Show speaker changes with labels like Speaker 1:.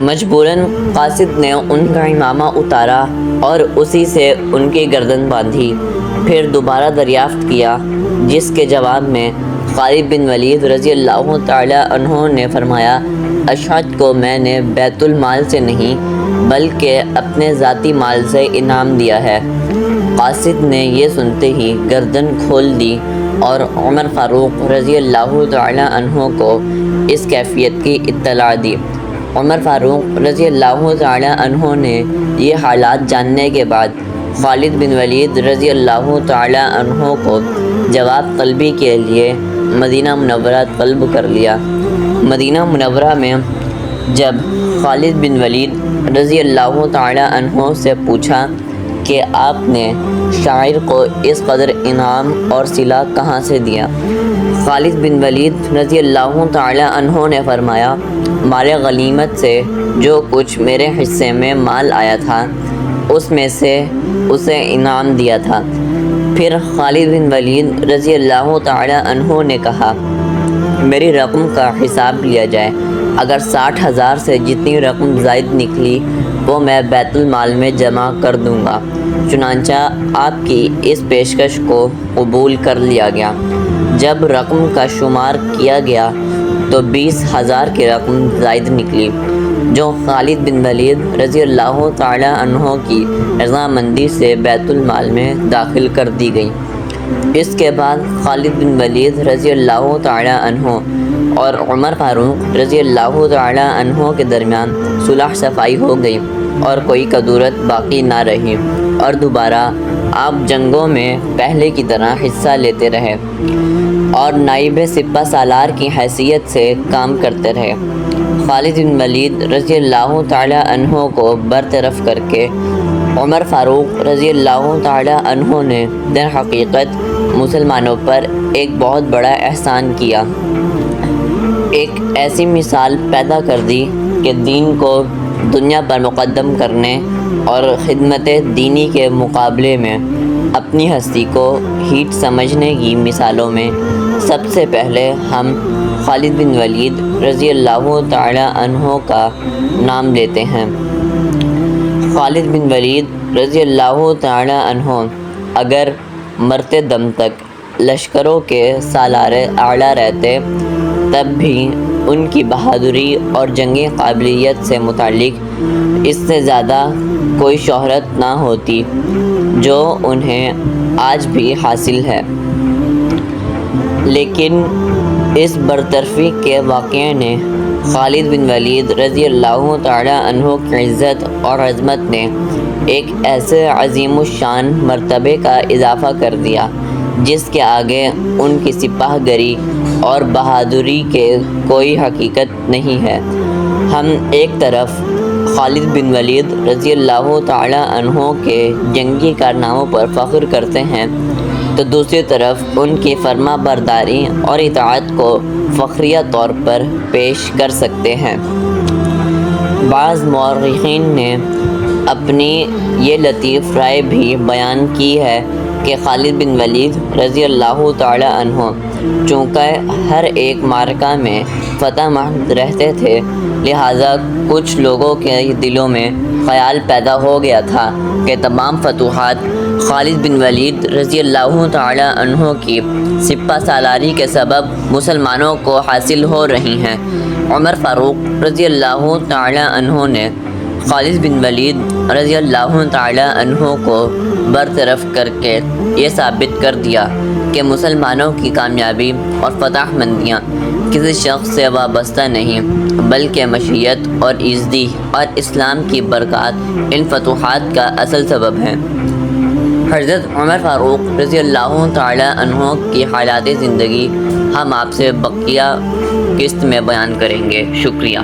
Speaker 1: مجبوراً قاصد نے ان کا امامہ اتارا اور اسی سے ان کی گردن باندھی۔ پھر دوبارہ دریافت کیا، جس کے جواب میں خالد بن ولید رضی اللہ تعالیٰ عنہ نے فرمایا، اشعث کو میں نے بیت المال سے نہیں بلکہ اپنے ذاتی مال سے انعام دیا ہے۔ قاصد نے یہ سنتے ہی گردن کھول دی اور عمر فاروق رضی اللہ تعالیٰ عنہ کو اس کیفیت کی اطلاع دی۔ عمر فاروق رضی اللہ تعالیٰ عنہ نے یہ حالات جاننے کے بعد خالد بن ولید رضی اللہ تعالیٰ عنہ کو جواب طلبی کے لیے مدینہ منورہ طلب کر لیا۔ مدینہ منورہ میں جب خالد بن ولید رضی اللہ تعالیٰ عنہ سے پوچھا کہ آپ نے شاعر کو اس قدر انعام اور صلہ کہاں سے دیا، خالد بن ولید رضی اللہ تعالیٰ عنہ نے فرمایا، مال غنیمت سے جو کچھ میرے حصے میں مال آیا تھا اس میں سے اسے انعام دیا تھا۔ پھر خالد بن ولید رضی اللہ تعالیٰ عنہ نے کہا، میری رقم کا حساب لیا جائے، اگر 60,000 سے جتنی رقم زائد نکلی وہ میں بیت المال میں جمع کر دوں گا۔ چنانچہ آپ کی اس پیشکش کو قبول کر لیا گیا۔ جب رقم کا شمار کیا گیا تو 20,000 کی رقم زائد نکلی، جو خالد بن ولید رضی اللہ تعالیٰ عنہ کی رضامندی سے بیت المال میں داخل کر دی گئی۔ اس کے بعد خالد بن ولید رضی اللہ تعالیٰ عنہ اور عمر فاروق رضی اللہ تعالیٰ عنہ کے درمیان صلح صفائی ہو گئی اور کوئی کدورت باقی نہ رہی، اور دوبارہ آپ جنگوں میں پہلے کی طرح حصہ لیتے رہے اور نائب سپہ سالار کی حیثیت سے کام کرتے رہے۔ خالد بن ولید رضی اللہ تعالیٰ عنہ کو برطرف کر کے عمر فاروق رضی اللہ تعالیٰ عنہ نے در حقیقت مسلمانوں پر ایک بہت بڑا احسان کیا، ایک ایسی مثال پیدا کر دی کہ دین کو دنیا پر مقدم کرنے اور خدمت دینی کے مقابلے میں اپنی ہستی کو ہیٹ سمجھنے کی مثالوں میں سب سے پہلے ہم خالد بن ولید رضی اللہ تعالیٰ عنہ کا نام لیتے ہیں۔ خالد بن ولید رضی اللہ تعالیٰ عنہ اگر مرتے دم تک لشکروں کے سالار اعلیٰ رہتے تب بھی ان کی بہادری اور جنگی قابلیت سے متعلق اس سے زیادہ کوئی شہرت نہ ہوتی جو انہیں آج بھی حاصل ہے، لیکن اس برطرفی کے واقعے نے خالد بن ولید رضی اللہ تعالیٰ عنہ کی عزت اور عظمت نے ایک ایسے عظیم الشان مرتبے کا اضافہ کر دیا جس کے آگے ان کی سپاہ گری اور بہادری کے کوئی حقیقت نہیں ہے۔ ہم ایک طرف خالد بن ولید رضی اللہ تعالیٰ عنہ کے جنگی کارناموں پر فخر کرتے ہیں تو دوسری طرف ان کی فرما برداری اور اطاعت کو فخریہ طور پر پیش کر سکتے ہیں۔ بعض مورخین نے اپنی یہ لطیف رائے بھی بیان کی ہے کہ خالد بن ولید رضی اللہ تعالیٰ عنہ چونکہ ہر ایک معرکہ میں فتح مند رہتے تھے، لہٰذا کچھ لوگوں کے دلوں میں خیال پیدا ہو گیا تھا کہ تمام فتوحات خالد بن ولید رضی اللہ تعالیٰ عنہ کی سپہ سالاری کے سبب مسلمانوں کو حاصل ہو رہی ہیں۔ عمر فاروق رضی اللہ تعالیٰ عنہ نے خالد بن ولید رضی اللہ تعالیٰ عنہ کو برطرف کر کے یہ ثابت کر دیا کہ مسلمانوں کی کامیابی اور فتح مندیاں کسی شخص سے وابستہ نہیں بلکہ مشیت اور عزتی اور اسلام کی برکات ان فتوحات کا اصل سبب ہیں۔ حضرت عمر فاروق رضی اللہ تعالیٰ عنہ کی حالات زندگی ہم آپ سے بقیہ قسط میں بیان کریں گے۔ شکریہ۔